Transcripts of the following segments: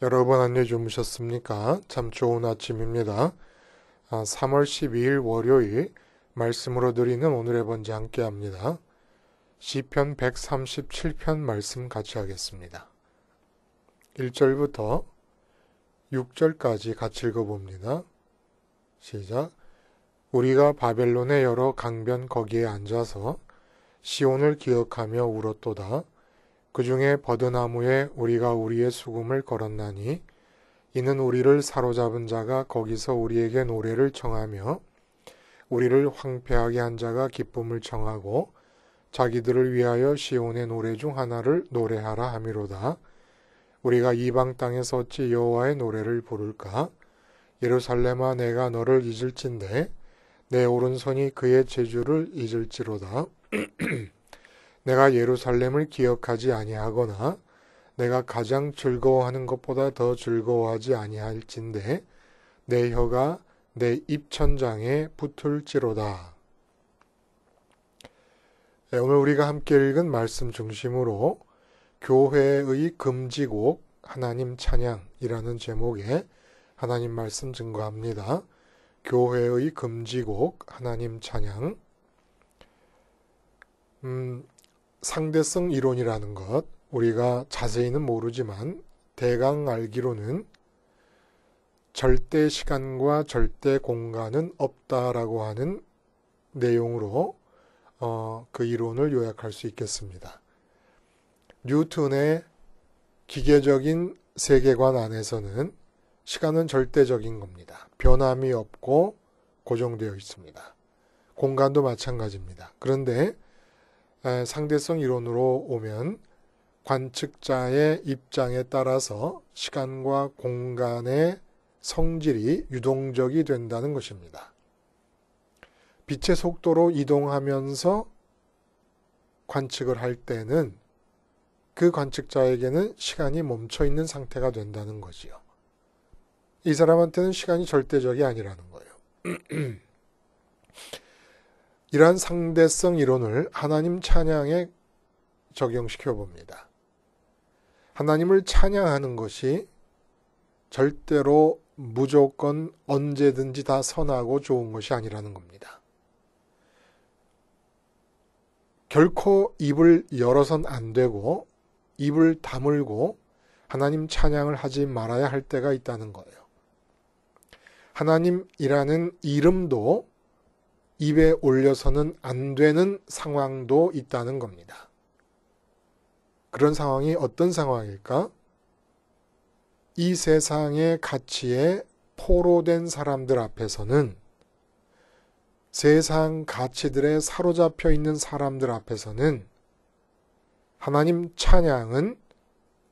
여러분 안녕 주무셨습니까? 참 좋은 아침입니다. 3월 12일 월요일 말씀으로 드리는 오늘의 번제 함께 합니다. 시편 137편 말씀 같이 하겠습니다. 1절부터 6절까지 같이 읽어봅니다. 시작. 우리가 바벨론의 여러 강변 거기에 앉아서 시온을 기억하며 울었도다. 그 중에 버드나무에 우리가 우리의 수금을 걸었나니 이는 우리를 사로잡은 자가 거기서 우리에게 노래를 청하며 우리를 황폐하게 한 자가 기쁨을 청하고 자기들을 위하여 시온의 노래 중 하나를 노래하라 함이로다. 우리가 이방 땅에서 어찌 여호와의 노래를 부를까? 예루살렘아 내가 너를 잊을진대 내 오른손이 그의 제주를 잊을지로다. 내가 예루살렘을 기억하지 아니하거나 내가 가장 즐거워하는 것보다 더 즐거워하지 아니할진대 내 혀가 내 입천장에 붙을지로다. 네, 오늘 우리가 함께 읽은 말씀 중심으로 교회의 금지곡 하나님 찬양이라는 제목의 하나님 말씀 증거합니다. 교회의 금지곡 하나님 찬양. 상대성 이론이라는 것, 우리가 자세히는 모르지만 대강 알기로는 절대 시간과 절대 공간은 없다라고 하는 내용으로 그 이론을 요약할 수 있겠습니다. 뉴턴의 기계적인 세계관 안에서는 시간은 절대적인 겁니다. 변함이 없고 고정되어 있습니다. 공간도 마찬가지입니다. 그런데 상대성 이론으로 오면 관측자의 입장에 따라서 시간과 공간의 성질이 유동적이 된다는 것입니다. 빛의 속도로 이동하면서 관측을 할 때는 그 관측자에게는 시간이 멈춰 있는 상태가 된다는 거지요. 이 사람한테는 시간이 절대적이 아니라는 거예요. 이러한 상대성 이론을 하나님 찬양에 적용시켜 봅니다. 하나님을 찬양하는 것이 절대로 무조건 언제든지 다 선하고 좋은 것이 아니라는 겁니다. 결코 입을 열어선 안 되고 입을 다물고 하나님 찬양을 하지 말아야 할 때가 있다는 거예요. 하나님이라는 이름도 입에 올려서는 안 되는 상황도 있다는 겁니다. 그런 상황이 어떤 상황일까? 이 세상의 가치에 포로된 사람들 앞에서는, 세상 가치들에 사로잡혀 있는 사람들 앞에서는 하나님 찬양은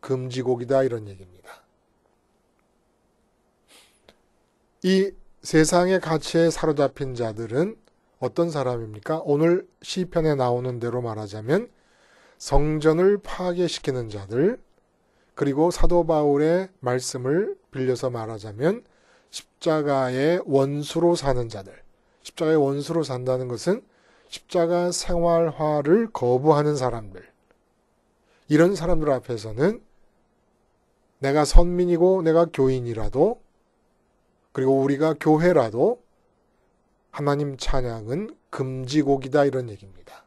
금지곡이다, 이런 얘기입니다. 이 세상의 가치에 사로잡힌 자들은 어떤 사람입니까? 오늘 시편에 나오는 대로 말하자면 성전을 파괴시키는 자들, 그리고 사도 바울의 말씀을 빌려서 말하자면 십자가의 원수로 사는 자들. 십자가의 원수로 산다는 것은 십자가 생활화를 거부하는 사람들. 이런 사람들 앞에서는 내가 선민이고 내가 교인이라도, 그리고 우리가 교회라도 하나님 찬양은 금지곡이다, 이런 얘기입니다.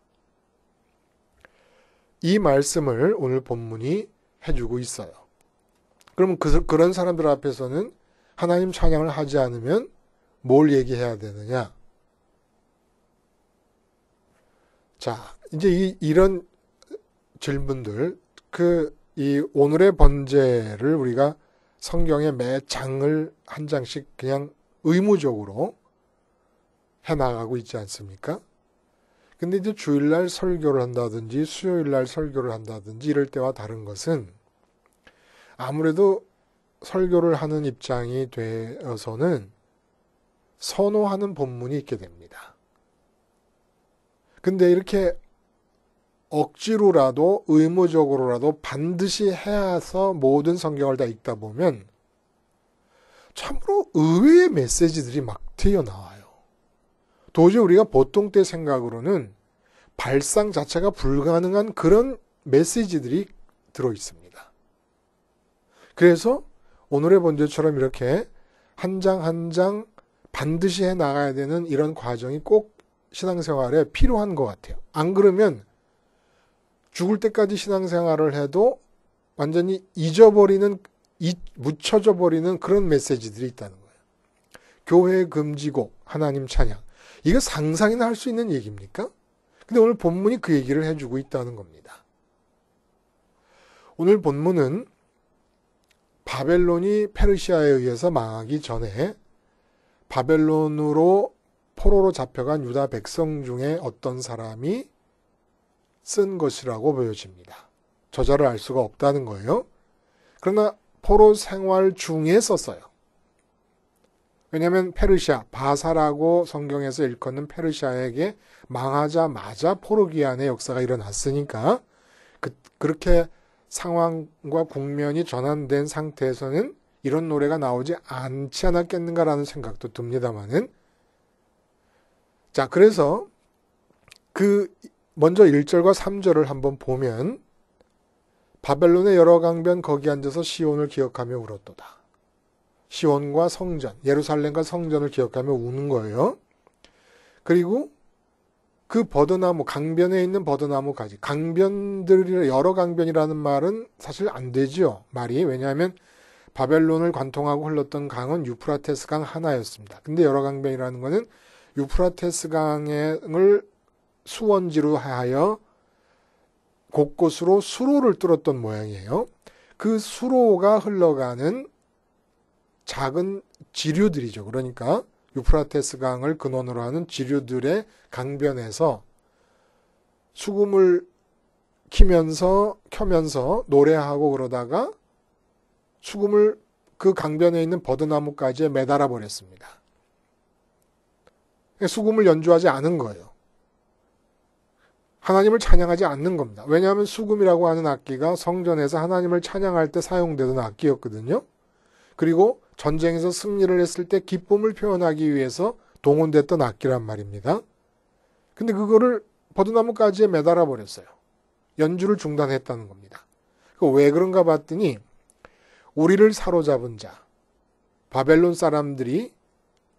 이 말씀을 오늘 본문이 해주고 있어요. 그러면 그런 사람들 앞에서는 하나님 찬양을 하지 않으면 뭘 얘기해야 되느냐? 자, 이제 이런 질문들, 이 오늘의 번제를 우리가 성경의 매 장을 한 장씩 그냥 의무적으로 해나가고 있지 않습니까? 근데 이제 주일날 설교를 한다든지 수요일날 설교를 한다든지 이럴 때와 다른 것은 아무래도 설교를 하는 입장이 되어서는 선호하는 본문이 있게 됩니다. 근데 이렇게 억지로라도 의무적으로라도 반드시 해서 모든 성경을 다 읽다 보면 참으로 의외의 메시지들이 막 튀어나와요. 도저히 우리가 보통 때 생각으로는 발상 자체가 불가능한 그런 메시지들이 들어있습니다. 그래서 오늘의 본질처럼 이렇게 한 장 한 장 반드시 해 나가야 되는 이런 과정이 꼭 신앙생활에 필요한 것 같아요. 안 그러면 죽을 때까지 신앙생활을 해도 완전히 묻혀져 버리는 그런 메시지들이 있다는 거예요. 교회 금지곡, 하나님 찬양. 이거 상상이나 할 수 있는 얘기입니까? 근데 오늘 본문이 그 얘기를 해주고 있다는 겁니다. 오늘 본문은 바벨론이 페르시아에 의해서 망하기 전에 바벨론으로 포로로 잡혀간 유다 백성 중에 어떤 사람이 쓴 것이라고 보여집니다. 저자를 알 수가 없다는 거예요. 그러나 포로 생활 중에 썼어요. 왜냐하면 페르시아, 바사라고 성경에서 일컫는 페르시아에게 망하자마자 포로 귀환의 역사가 일어났으니까 그렇게 상황과 국면이 전환된 상태에서는 이런 노래가 나오지 않지 않았겠는가라는 생각도 듭니다만은, 자, 그래서 먼저 1절과 3절을 한번 보면 바벨론의 여러 강변 거기 앉아서 시온을 기억하며 울었도다. 시온과 성전, 예루살렘과 성전을 기억하며 우는 거예요. 그리고 그 버드나무, 강변에 있는 버드나무 가지. 여러 강변이라는 말은 사실 안 되죠. 말이. 왜냐하면 바벨론을 관통하고 흘렀던 강은 유프라테스 강 하나였습니다. 근데 여러 강변이라는 거는 유프라테스 강을 수원지로 하여 곳곳으로 수로를 뚫었던 모양이에요. 그 수로가 흘러가는 작은 지류들이죠. 그러니까 유프라테스 강을 근원으로 하는 지류들의 강변에서 수금을 켜면서 노래하고 그러다가 수금을 그 강변에 있는 버드나무까지에 매달아 버렸습니다. 수금을 연주하지 않은 거예요. 하나님을 찬양하지 않는 겁니다. 왜냐하면 수금이라고 하는 악기가 성전에서 하나님을 찬양할 때 사용되던 악기였거든요. 그리고 전쟁에서 승리를 했을 때 기쁨을 표현하기 위해서 동원됐던 악기란 말입니다. 근데 그거를 버드나무까지에 매달아 버렸어요. 연주를 중단했다는 겁니다. 왜 그런가 봤더니 우리를 사로잡은 자, 바벨론 사람들이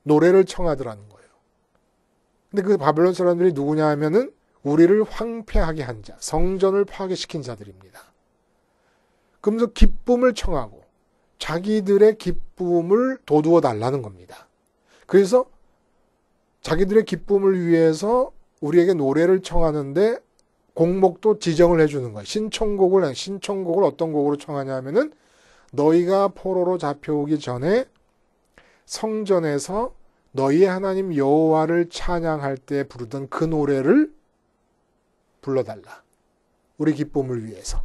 노래를 청하더라는 거예요. 근데 그 바벨론 사람들이 누구냐 하면은 우리를 황폐하게 한 자, 성전을 파괴시킨 자들입니다. 그러면서 기쁨을 청하고 자기들의 기쁨을 돋우어 달라는 겁니다. 그래서 자기들의 기쁨을 위해서 우리에게 노래를 청하는데 곡목도 지정을 해주는 거예요. 신청곡을 어떤 곡으로 청하냐 하면은 너희가 포로로 잡혀오기 전에 성전에서 너희의 하나님 여호와를 찬양할 때 부르던 그 노래를 불러달라. 우리 기쁨을 위해서.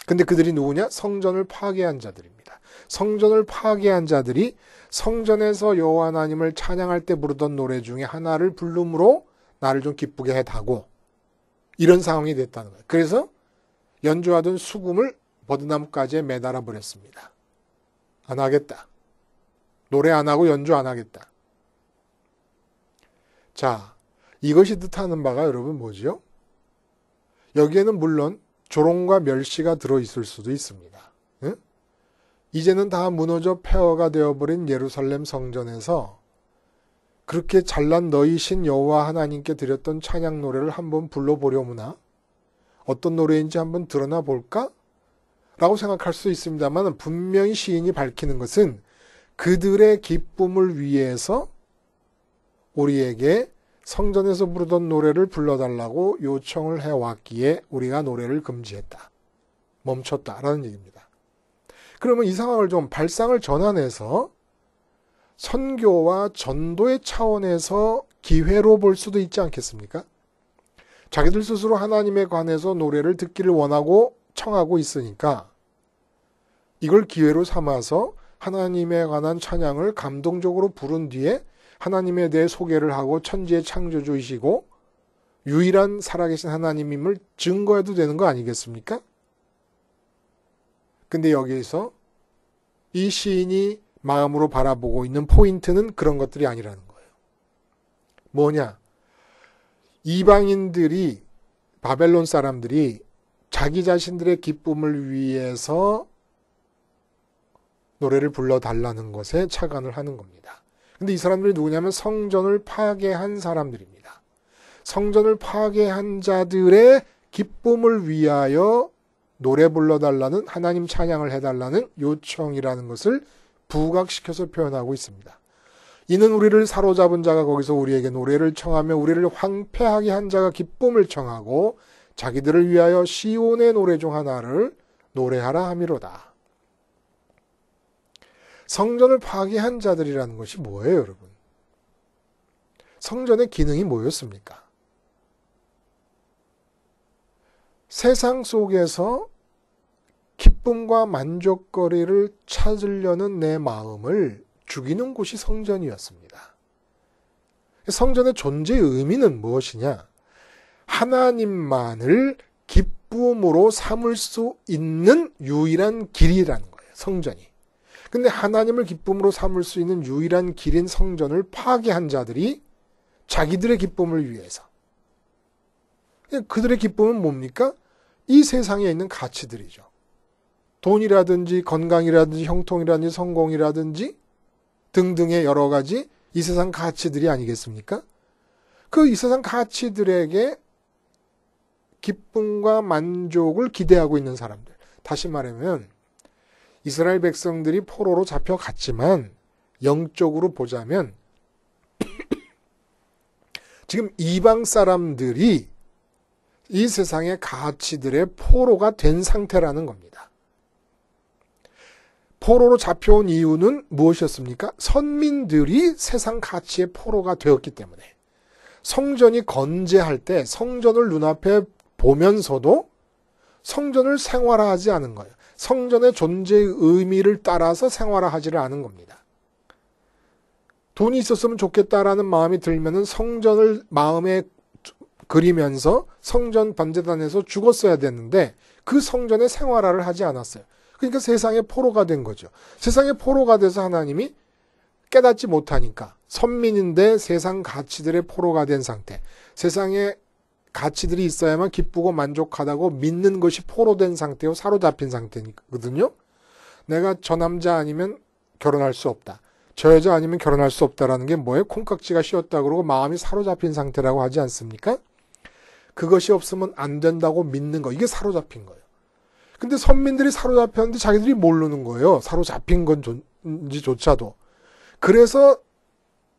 근데 그들이 누구냐? 성전을 파괴한 자들입니다. 성전을 파괴한 자들이 성전에서 여호와 하나님을 찬양할 때 부르던 노래 중에 하나를 부름으로 나를 좀 기쁘게 해다고, 이런 상황이 됐다는 거예요. 그래서 연주하던 수금을 버드나무까지에 매달아 버렸습니다. 안 하겠다. 노래 안 하고 연주 안 하겠다. 자, 이것이 뜻하는 바가 여러분 뭐지요? 여기에는 물론 조롱과 멸시가 들어있을 수도 있습니다. 응? 이제는 다 무너져 폐허가 되어버린 예루살렘 성전에서 그렇게 잘난 너희 신 여호와 하나님께 드렸던 찬양 노래를 한번 불러보려무나? 어떤 노래인지 한번 드러나 볼까? 라고 생각할 수 있습니다만, 분명히 시인이 밝히는 것은 그들의 기쁨을 위해서 우리에게 성전에서 부르던 노래를 불러달라고 요청을 해왔기에 우리가 노래를 금지했다. 멈췄다라는 얘기입니다. 그러면 이 상황을 좀 발상을 전환해서 선교와 전도의 차원에서 기회로 볼 수도 있지 않겠습니까? 자기들 스스로 하나님에 관해서 노래를 듣기를 원하고 청하고 있으니까 이걸 기회로 삼아서 하나님에 관한 찬양을 감동적으로 부른 뒤에 하나님에 대해 소개를 하고 천지의 창조주이시고 유일한 살아계신 하나님임을 증거해도 되는 거 아니겠습니까? 근데 여기에서 이 시인이 마음으로 바라보고 있는 포인트는 그런 것들이 아니라는 거예요. 뭐냐? 이방인들이, 바벨론 사람들이 자기 자신들의 기쁨을 위해서 노래를 불러달라는 것에 착안을 하는 겁니다. 근데 이 사람들이 누구냐면 성전을 파괴한 사람들입니다. 성전을 파괴한 자들의 기쁨을 위하여 노래 불러달라는, 하나님 찬양을 해달라는 요청이라는 것을 부각시켜서 표현하고 있습니다. 이는 우리를 사로잡은 자가 거기서 우리에게 노래를 청하며 우리를 황폐하게 한 자가 기쁨을 청하고 자기들을 위하여 시온의 노래 중 하나를 노래하라 함이로다. 성전을 파괴한 자들이라는 것이 뭐예요, 여러분? 성전의 기능이 뭐였습니까? 세상 속에서 기쁨과 만족거리를 찾으려는 내 마음을 죽이는 곳이 성전이었습니다. 성전의 존재의 의미는 무엇이냐? 하나님만을 기쁨으로 삼을 수 있는 유일한 길이라는 거예요, 성전이. 근데 하나님을 기쁨으로 삼을 수 있는 유일한 길인 성전을 파괴한 자들이 자기들의 기쁨을 위해서. 그들의 기쁨은 뭡니까? 이 세상에 있는 가치들이죠. 돈이라든지 건강이라든지 형통이라든지 성공이라든지 등등의 여러 가지 이 세상 가치들이 아니겠습니까? 그 이 세상 가치들에게 기쁨과 만족을 기대하고 있는 사람들. 다시 말하면 이스라엘 백성들이 포로로 잡혀갔지만 영적으로 보자면 지금 이방 사람들이 이 세상의 가치들의 포로가 된 상태라는 겁니다. 포로로 잡혀온 이유는 무엇이었습니까? 선민들이 세상 가치의 포로가 되었기 때문에 성전이 건재할 때 성전을 눈앞에 보면서도 성전을 생활화하지 않은 거예요. 성전의 존재의 의미를 따라서 생활화하지를 않은 겁니다. 돈이 있었으면 좋겠다라는 마음이 들면은 성전을 마음에 그리면서 성전 번제단에서 죽었어야 됐는데 그 성전의 생활화를 하지 않았어요. 그러니까 세상의 포로가 된 거죠. 세상의 포로가 돼서 하나님이 깨닫지 못하니까 선민인데 세상 가치들의 포로가 된 상태. 세상에 가치들이 있어야만 기쁘고 만족하다고 믿는 것이 포로된 상태요. 사로잡힌 상태거든요. 내가 저 남자 아니면 결혼할 수 없다. 저 여자 아니면 결혼할 수 없다라는 게 뭐예요? 콩깍지가 씌었다 그러고 마음이 사로잡힌 상태라고 하지 않습니까? 그것이 없으면 안 된다고 믿는 거. 이게 사로잡힌 거예요. 근데 선민들이 사로잡혔는데 자기들이 모르는 거예요. 사로잡힌 건지조차도. 그래서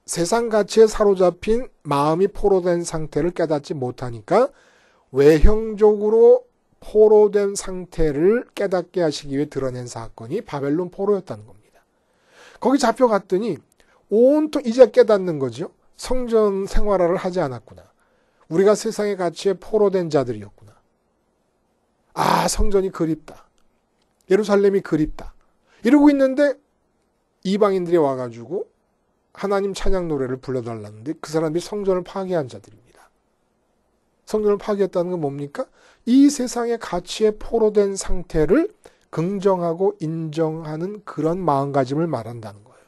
세상 가치에 사로잡힌 마음이 포로된 상태를 깨닫지 못하니까 외형적으로 포로된 상태를 깨닫게 하시기 위해 드러낸 사건이 바벨론 포로였다는 겁니다. 거기 잡혀갔더니 온통 이제 깨닫는 거죠. 성전 생활화를 하지 않았구나. 우리가 세상의 가치에 포로된 자들이었구나. 아, 성전이 그립다. 예루살렘이 그립다. 이러고 있는데 이방인들이 와가지고 하나님 찬양 노래를 불러달라는데 그 사람들이 성전을 파괴한 자들입니다. 성전을 파괴했다는 건 뭡니까? 이 세상의 가치에 포로된 상태를 긍정하고 인정하는 그런 마음가짐을 말한다는 거예요.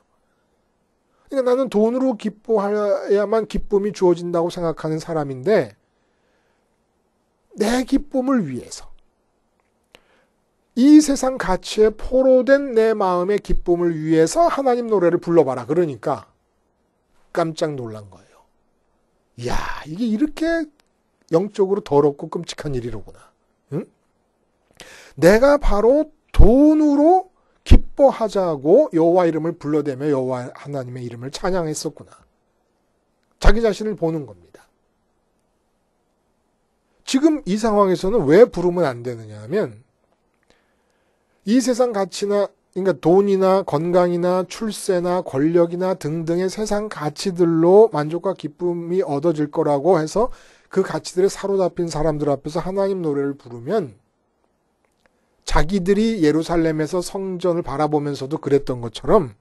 그러니까 나는 돈으로 기뻐해야만 기쁨이 주어진다고 생각하는 사람인데 내 기쁨을 위해서 이 세상 가치에 포로된 내 마음의 기쁨을 위해서 하나님 노래를 불러봐라. 그러니까 깜짝 놀란 거예요. 이야, 이게 이렇게 영적으로 더럽고 끔찍한 일이로구나. 응? 내가 바로 돈으로 기뻐하자고 여호와 이름을 불러대며 여호와 하나님의 이름을 찬양했었구나. 자기 자신을 보는 겁니다. 지금 이 상황에서는 왜 부르면 안 되느냐 하면 이 세상 가치나 그러니까 돈이나 건강이나 출세나 권력이나 등등의 세상 가치들로 만족과 기쁨이 얻어질 거라고 해서 그 가치들에 사로잡힌 사람들 앞에서 하나님 노래를 부르면 자기들이 예루살렘에서 성전을 바라보면서도 그랬던 것처럼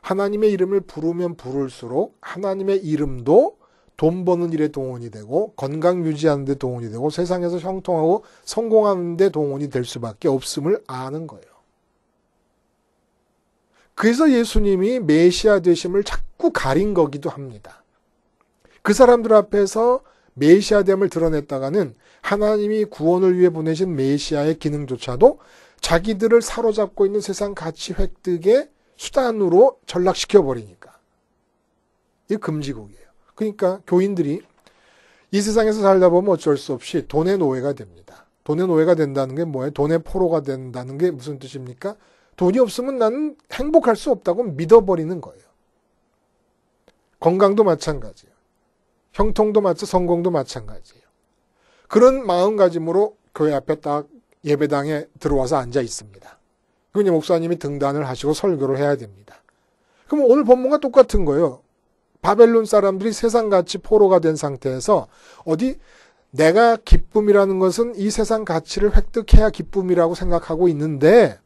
하나님의 이름을 부르면 부를수록 하나님의 이름도 돈 버는 일에 동원이 되고 건강 유지하는 데 동원이 되고 세상에서 형통하고 성공하는 데 동원이 될 수밖에 없음을 아는 거예요. 그래서 예수님이 메시아 되심을 자꾸 가린 거기도 합니다. 그 사람들 앞에서 메시아됨을 드러냈다가는 하나님이 구원을 위해 보내신 메시아의 기능조차도 자기들을 사로잡고 있는 세상 가치 획득의 수단으로 전락시켜버리니까. 이게 금지곡이에요. 그러니까 교인들이 이 세상에서 살다 보면 어쩔 수 없이 돈의 노예가 됩니다. 돈의 노예가 된다는 게 뭐예요? 돈의 포로가 된다는 게 무슨 뜻입니까? 돈이 없으면 나는 행복할 수 없다고 믿어버리는 거예요. 건강도 마찬가지예요. 형통도 성공도 마찬가지예요. 그런 마음가짐으로 교회 앞에 딱 예배당에 들어와서 앉아 있습니다. 그럼 목사님이 등단을 하시고 설교를 해야 됩니다. 그럼 오늘 본문과 똑같은 거예요. 바벨론 사람들이 세상같이 포로가 된 상태에서 어디 내가 기쁨이라는 것은 이 세상 가치를 획득해야 기쁨이라고 생각하고 있는데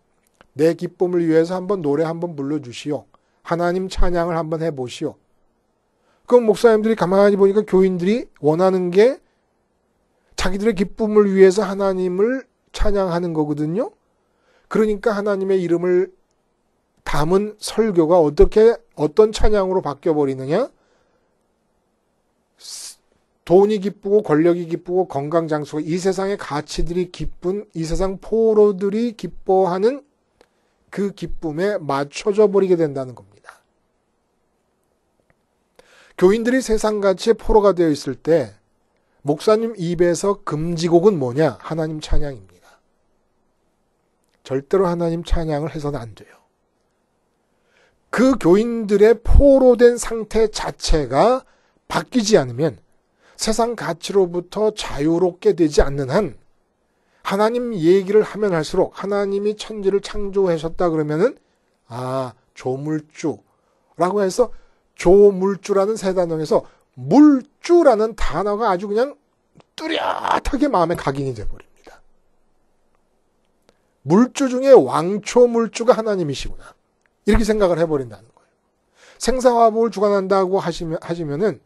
내 기쁨을 위해서 한번 노래 한번 불러주시오. 하나님 찬양을 한번 해보시오. 그럼 목사님들이 가만히 보니까 교인들이 원하는 게 자기들의 기쁨을 위해서 하나님을 찬양하는 거거든요. 그러니까 하나님의 이름을 담은 설교가 어떤 찬양으로 바뀌어버리느냐? 돈이 기쁘고 권력이 기쁘고 건강장수가 이 세상의 가치들이 기쁜 이 세상 포로들이 기뻐하는 그 기쁨에 맞춰져 버리게 된다는 겁니다. 교인들이 세상 가치의 포로가 되어 있을 때 목사님 입에서 금지곡은 뭐냐? 하나님 찬양입니다. 절대로 하나님 찬양을 해서는 안 돼요. 그 교인들의 포로된 상태 자체가 바뀌지 않으면 세상 가치로부터 자유롭게 되지 않는 한 하나님 얘기를 하면 할수록 하나님이 천지를 창조하셨다 그러면은 조물주라고 해서 조물주라는 세 단어에서 물주라는 단어가 아주 그냥 뚜렷하게 마음에 각인이 돼버립니다. 물주 중에 왕초물주가 하나님이시구나. 이렇게 생각을 해버린다는 거예요. 생사화복을 주관한다고 하시면은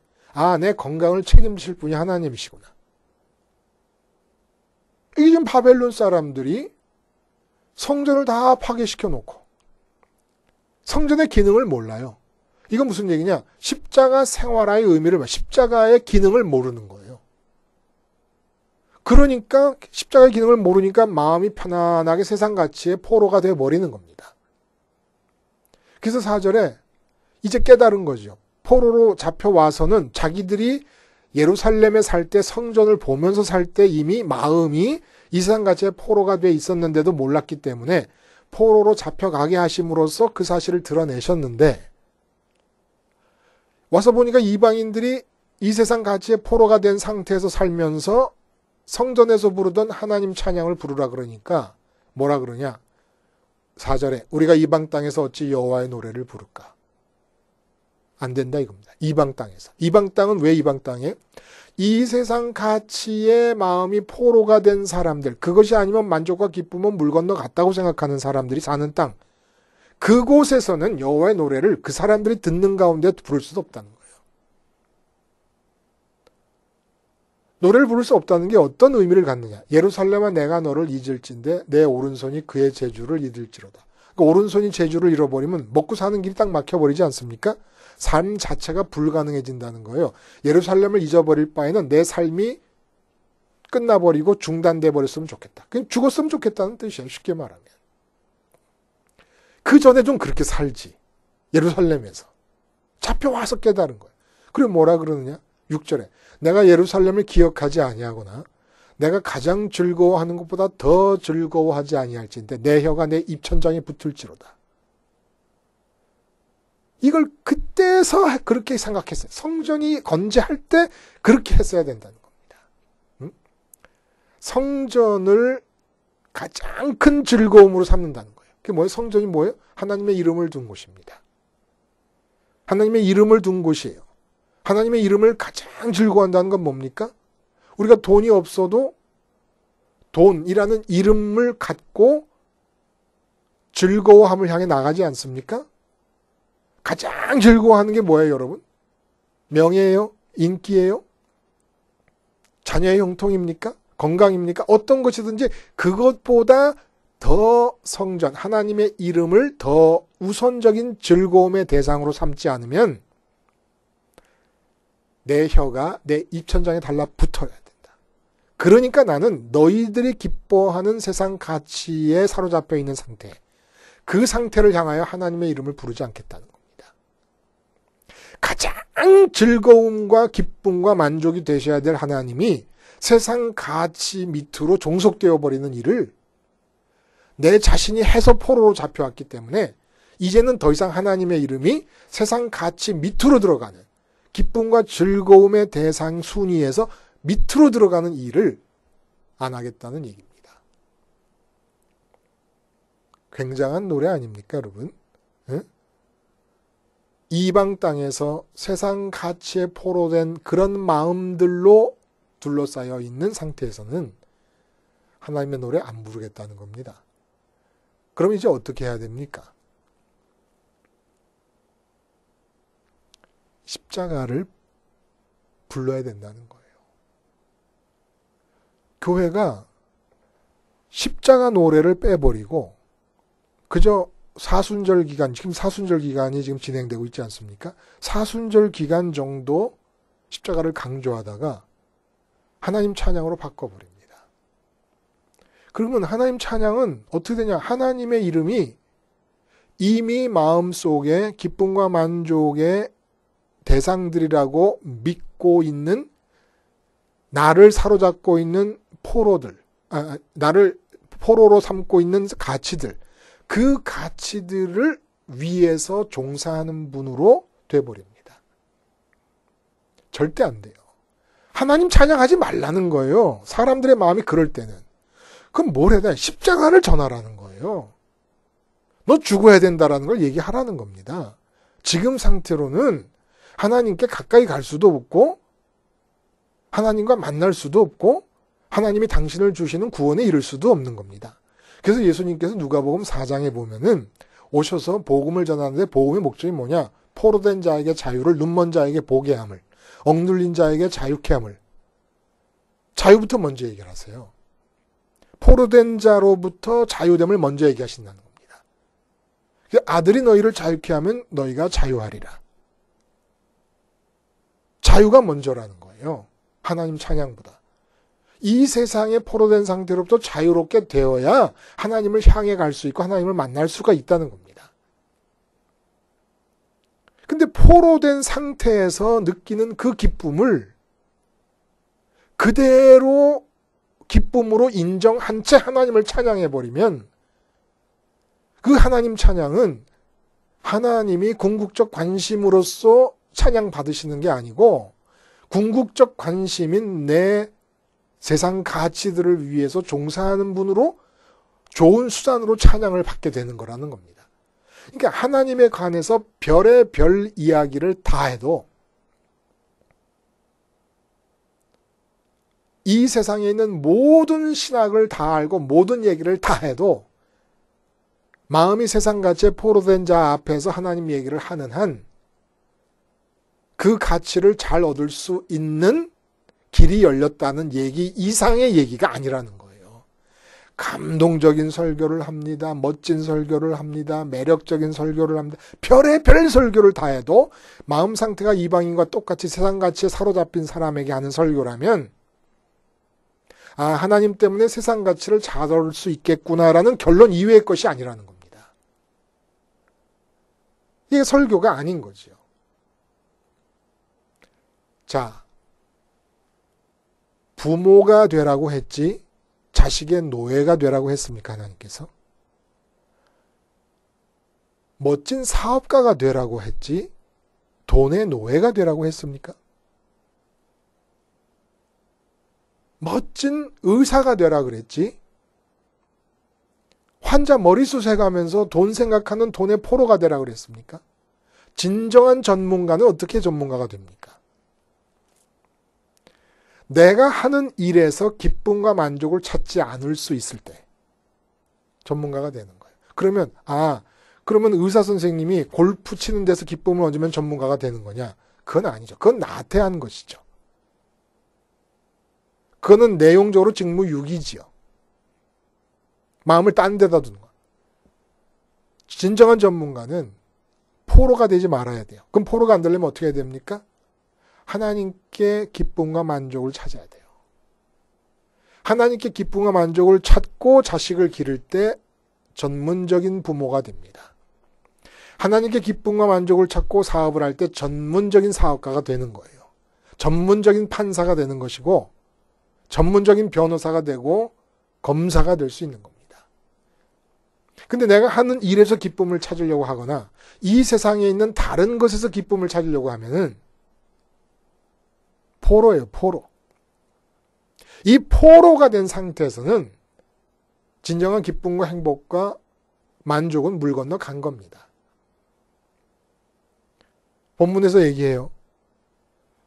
내 건강을 책임질 분이 하나님이시구나. 이게 지금 바벨론 사람들이 성전을 다 파괴시켜 놓고 성전의 기능을 몰라요. 이건 무슨 얘기냐? 십자가 생활화의 의미를, 십자가의 기능을 모르는 거예요. 그러니까 십자가의 기능을 모르니까 마음이 편안하게 세상 가치의 포로가 되어버리는 겁니다. 그래서 4절에 이제 깨달은 거죠. 포로로 잡혀와서는 자기들이 예루살렘에 살 때 성전을 보면서 살 때 이미 마음이 이 세상 가치의 포로가 돼 있었는데도 몰랐기 때문에 포로로 잡혀가게 하심으로써 그 사실을 드러내셨는데 와서 보니까 이방인들이 이 세상 가치의 포로가 된 상태에서 살면서 성전에서 부르던 하나님 찬양을 부르라 그러니까 뭐라 그러냐? 4절에 우리가 이방 땅에서 어찌 여호와의 노래를 부를까? 안 된다 이겁니다. 이방 땅에서. 이방 땅은 왜 이방 땅이에요? 이 세상 가치의 마음이 포로가 된 사람들, 그것이 아니면 만족과 기쁨은 물 건너 갔다고 생각하는 사람들이 사는 땅, 그곳에서는 여호와의 노래를 그 사람들이 듣는 가운데 부를 수도 없다는 거예요. 노래를 부를 수 없다는 게 어떤 의미를 갖느냐? 예루살렘아 내가 너를 잊을진데 내 오른손이 그의 재주를 잊을지로다. 그러니까 오른손이 재주를 잃어버리면 먹고 사는 길이 딱 막혀버리지 않습니까? 삶 자체가 불가능해진다는 거예요. 예루살렘을 잊어버릴 바에는 내 삶이 끝나버리고 중단돼 버렸으면 좋겠다. 그냥 죽었으면 좋겠다는 뜻이에요. 쉽게 말하면. 그 전에 좀 그렇게 살지. 예루살렘에서. 잡혀와서 깨달은 거예요. 그리고 뭐라 그러느냐? 6절에 내가 예루살렘을 기억하지 아니하거나 내가 가장 즐거워하는 것보다 더 즐거워하지 아니할진데 내 혀가 내 입천장에 붙을지로다. 이걸 그때서 그렇게 생각했어요. 성전이 건재할 때 그렇게 했어야 된다는 겁니다. 성전을 가장 큰 즐거움으로 삼는다는 거예요. 그게 뭐예요? 성전이 뭐예요? 하나님의 이름을 둔 곳입니다. 하나님의 이름을 둔 곳이에요. 하나님의 이름을 가장 즐거워한다는 건 뭡니까? 우리가 돈이 없어도 돈이라는 이름을 갖고 즐거워함을 향해 나가지 않습니까? 가장 즐거워하는 게 뭐예요, 여러분? 명예예요? 인기예요? 자녀의 형통입니까? 건강입니까? 어떤 것이든지 그것보다 더 성전, 하나님의 이름을 더 우선적인 즐거움의 대상으로 삼지 않으면 내 혀가 내 입천장에 달라붙어야 된다. 그러니까 나는 너희들이 기뻐하는 세상 가치에 사로잡혀 있는 상태, 그 상태를 향하여 하나님의 이름을 부르지 않겠다는 겁니다. 가장 즐거움과 기쁨과 만족이 되셔야 될 하나님이 세상 가치 밑으로 종속되어 버리는 일을 내 자신이 해서 포로로 잡혀왔기 때문에 이제는 더 이상 하나님의 이름이 세상 가치 밑으로 들어가는, 기쁨과 즐거움의 대상 순위에서 밑으로 들어가는 일을 안 하겠다는 얘기입니다. 굉장한 노래 아닙니까, 여러분? 응? 이방 땅에서 세상 가치에 포로된 그런 마음들로 둘러싸여 있는 상태에서는 하나님의 노래 안 부르겠다는 겁니다. 그럼 이제 어떻게 해야 됩니까? 십자가를 불러야 된다는 거예요. 교회가 십자가 노래를 빼버리고 그저 사순절 기간, 지금 사순절 기간이 지금 진행되고 있지 않습니까? 사순절 기간 정도 십자가를 강조하다가 하나님 찬양으로 바꿔버립니다. 그러면 하나님 찬양은 어떻게 되냐? 하나님의 이름이 이미 마음속에 기쁨과 만족의 대상들이라고 믿고 있는, 나를 사로잡고 있는 포로들, 나를 포로로 삼고 있는 가치들, 그 가치들을 위해서 종사하는 분으로 돼버립니다. 절대 안 돼요. 하나님 찬양하지 말라는 거예요. 사람들의 마음이 그럴 때는. 그럼 뭘 해야 돼? 십자가를 전하라는 거예요. 너 죽어야 된다라는 걸 얘기하라는 겁니다. 지금 상태로는 하나님께 가까이 갈 수도 없고 하나님과 만날 수도 없고 하나님이 당신을 주시는 구원에 이를 수도 없는 겁니다. 그래서 예수님께서 누가복음 4장에 보면은 오셔서 복음을 전하는데 복음의 목적이 뭐냐? 포로된 자에게 자유를, 눈먼 자에게 보게 함을, 억눌린 자에게 자유케 함을. 자유부터 먼저 얘기하세요. 포로된 자로부터 자유됨을 먼저 얘기하신다는 겁니다. 아들이 너희를 자유케 하면 너희가 자유하리라. 자유가 먼저라는 거예요. 하나님 찬양보다. 이 세상에 포로된 상태로부터 자유롭게 되어야 하나님을 향해 갈 수 있고 하나님을 만날 수가 있다는 겁니다. 근데 포로된 상태에서 느끼는 그 기쁨을 그대로 기쁨으로 인정한 채 하나님을 찬양해버리면 그 하나님 찬양은 하나님이 궁극적 관심으로서 찬양 받으시는 게 아니고 궁극적 관심인 내 세상 가치들을 위해서 종사하는 분으로 좋은 수단으로 찬양을 받게 되는 거라는 겁니다. 그러니까 하나님에 관해서 별의 별 이야기를 다 해도 이 세상에 있는 모든 신학을 다 알고 모든 얘기를 다 해도 마음이 세상 가치에 포로된 자 앞에서 하나님 얘기를 하는 한 그 가치를 잘 얻을 수 있는 길이 열렸다는 얘기 이상의 얘기가 아니라는 거예요. 감동적인 설교를 합니다. 멋진 설교를 합니다. 매력적인 설교를 합니다. 별의 별 설교를 다 해도 마음 상태가 이방인과 똑같이 세상 가치에 사로잡힌 사람에게 하는 설교라면 하나님 때문에 세상 가치를 잘 얻을 수 있겠구나라는 결론 이외의 것이 아니라는 겁니다. 이게 설교가 아닌 거지요. 자, 부모가 되라고 했지 자식의 노예가 되라고 했습니까? 하나님께서? 멋진 사업가가 되라고 했지 돈의 노예가 되라고 했습니까? 멋진 의사가 되라 그랬지 환자 머리숱 가면서 돈 생각하는 돈의 포로가 되라 그랬습니까? 진정한 전문가는 어떻게 전문가가 됩니까? 내가 하는 일에서 기쁨과 만족을 찾지 않을 수 있을 때 전문가가 되는 거예요. 그러면 의사 선생님이 골프 치는 데서 기쁨을 얻으면 전문가가 되는 거냐? 그건 아니죠. 그건 나태한 것이죠. 그거는 내용적으로 직무유기지요. 마음을 딴 데다 두는 거예요. 진정한 전문가는 포로가 되지 말아야 돼요. 그럼 포로가 안 되려면 어떻게 해야 됩니까? 하나님께 기쁨과 만족을 찾아야 돼요. 하나님께 기쁨과 만족을 찾고 자식을 기를 때 전문적인 부모가 됩니다. 하나님께 기쁨과 만족을 찾고 사업을 할 때 전문적인 사업가가 되는 거예요. 전문적인 판사가 되는 것이고 전문적인 변호사가 되고 검사가 될 수 있는 겁니다. 근데 내가 하는 일에서 기쁨을 찾으려고 하거나 이 세상에 있는 다른 것에서 기쁨을 찾으려고 하면은 포로예요, 포로. 이 포로가 된 상태에서는 진정한 기쁨과 행복과 만족은 물 건너 간 겁니다. 본문에서 얘기해요.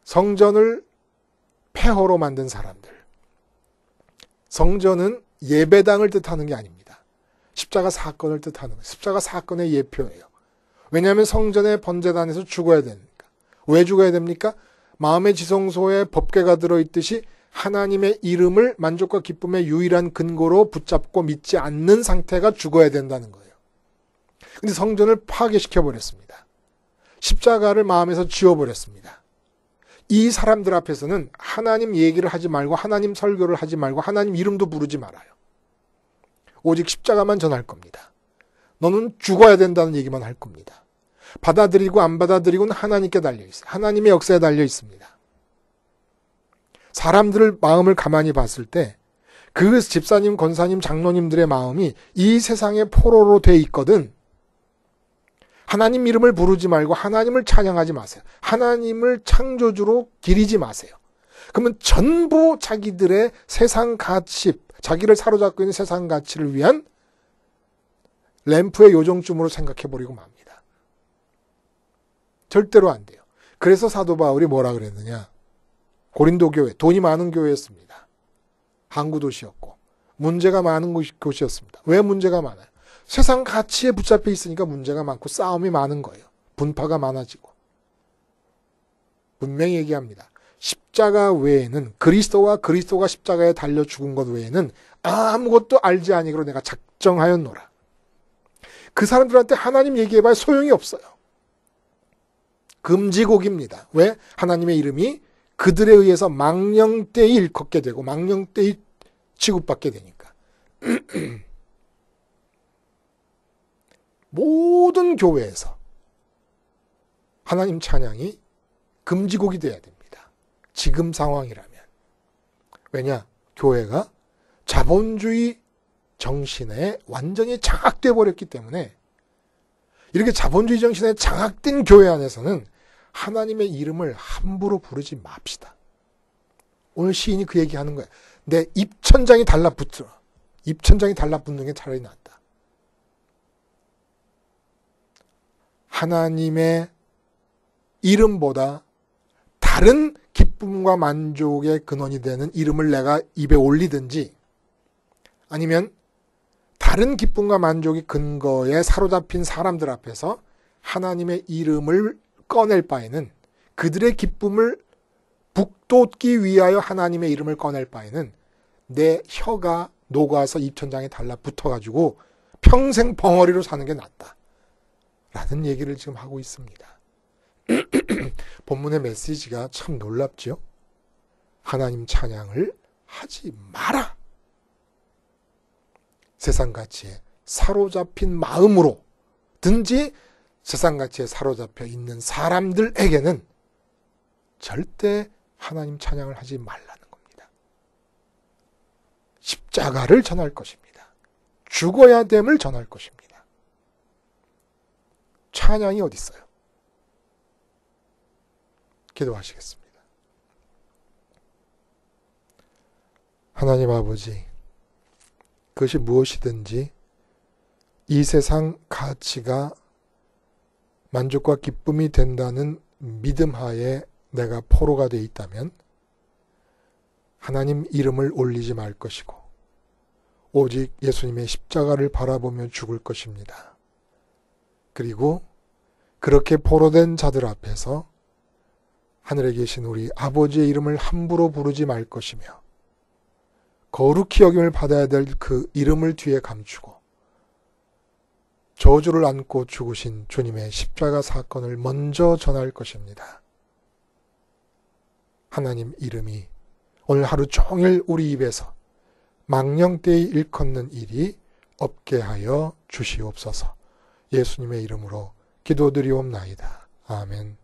성전을 폐허로 만든 사람들. 성전은 예배당을 뜻하는 게 아닙니다. 십자가 사건을 뜻하는 거예요. 십자가 사건의 예표예요. 왜냐하면 성전의 번제단에서 죽어야 되니까. 왜 죽어야 됩니까? 마음의 지성소에 법궤가 들어있듯이 하나님의 이름을 만족과 기쁨의 유일한 근거로 붙잡고 믿지 않는 상태가 죽어야 된다는 거예요. 근데 성전을 파괴시켜버렸습니다. 십자가를 마음에서 지워버렸습니다. 이 사람들 앞에서는 하나님 얘기를 하지 말고 하나님 설교를 하지 말고 하나님 이름도 부르지 말아요. 오직 십자가만 전할 겁니다. 너는 죽어야 된다는 얘기만 할 겁니다. 받아들이고 안 받아들이고는 하나님께 달려있어요. 하나님의 역사에 달려 있습니다. 사람들을 마음을 가만히 봤을 때 그 집사님, 권사님, 장로님들의 마음이 이 세상의 포로로 돼 있거든. 하나님 이름을 부르지 말고 하나님을 찬양하지 마세요. 하나님을 창조주로 기리지 마세요. 그러면 전부 자기들의 세상 가치, 자기를 사로잡고 있는 세상 가치를 위한 램프의 요정쯤으로 생각해버리고 맙니다. 절대로 안 돼요. 그래서 사도 바울이 뭐라 그랬느냐. 고린도 교회, 돈이 많은 교회였습니다. 항구 도시였고 문제가 많은 곳이었습니다. 왜 문제가 많아요? 세상 가치에 붙잡혀 있으니까 문제가 많고 싸움이 많은 거예요. 분파가 많아지고. 분명히 얘기합니다. 십자가 외에는 그리스도와 그리스도가 십자가에 달려 죽은 것 외에는 아무것도 알지 아니기로 내가 작정하였노라. 그 사람들한테 하나님 얘기해봐야 소용이 없어요. 금지곡입니다. 왜? 하나님의 이름이 그들에 의해서 망령되이 일컫게 되고 망령되이 취급받게 되니까. 모든 교회에서 하나님 찬양이 금지곡이 돼야 됩니다. 지금 상황이라면. 왜냐? 교회가 자본주의 정신에 완전히 장악돼 버렸기 때문에 이렇게 자본주의 정신에 장악된 교회 안에서는 하나님의 이름을 함부로 부르지 맙시다. 오늘 시인이 그 얘기하는 거야. 내 입천장이 달라붙어. 입천장이 달라붙는 게 차라리 낫다. 하나님의 이름보다 다른 기쁨과 만족의 근원이 되는 이름을 내가 입에 올리든지 아니면 다른 기쁨과 만족의 근거에 사로잡힌 사람들 앞에서 하나님의 이름을 꺼낼 바에는 그들의 기쁨을 북돋기 위하여 하나님의 이름을 꺼낼 바에는 내 혀가 녹아서 입천장에 달라붙어가지고 평생 벙어리로 사는 게 낫다. 라는 얘기를 지금 하고 있습니다. 본문의 메시지가 참 놀랍죠? 하나님 찬양을 하지 마라. 세상 가치에 사로잡힌 마음으로 든지 세상 가치에 사로잡혀 있는 사람들에게는 절대 하나님 찬양을 하지 말라는 겁니다. 십자가를 전할 것입니다. 죽어야 됨을 전할 것입니다. 찬양이 어디 있어요? 기도하시겠습니다. 하나님 아버지, 그것이 무엇이든지 이 세상 가치가 만족과 기쁨이 된다는 믿음 하에 내가 포로가 되어 있다면 하나님 이름을 올리지 말 것이고 오직 예수님의 십자가를 바라보며 죽을 것입니다. 그리고 그렇게 포로된 자들 앞에서 하늘에 계신 우리 아버지의 이름을 함부로 부르지 말 것이며 거룩히 여김을 받아야 될 그 이름을 뒤에 감추고 저주를 안고 죽으신 주님의 십자가 사건을 먼저 전할 것입니다. 하나님 이름이 오늘 하루 종일 우리 입에서 망령되이 일컫는 일이 없게 하여 주시옵소서. 예수님의 이름으로 기도드리옵나이다. 아멘.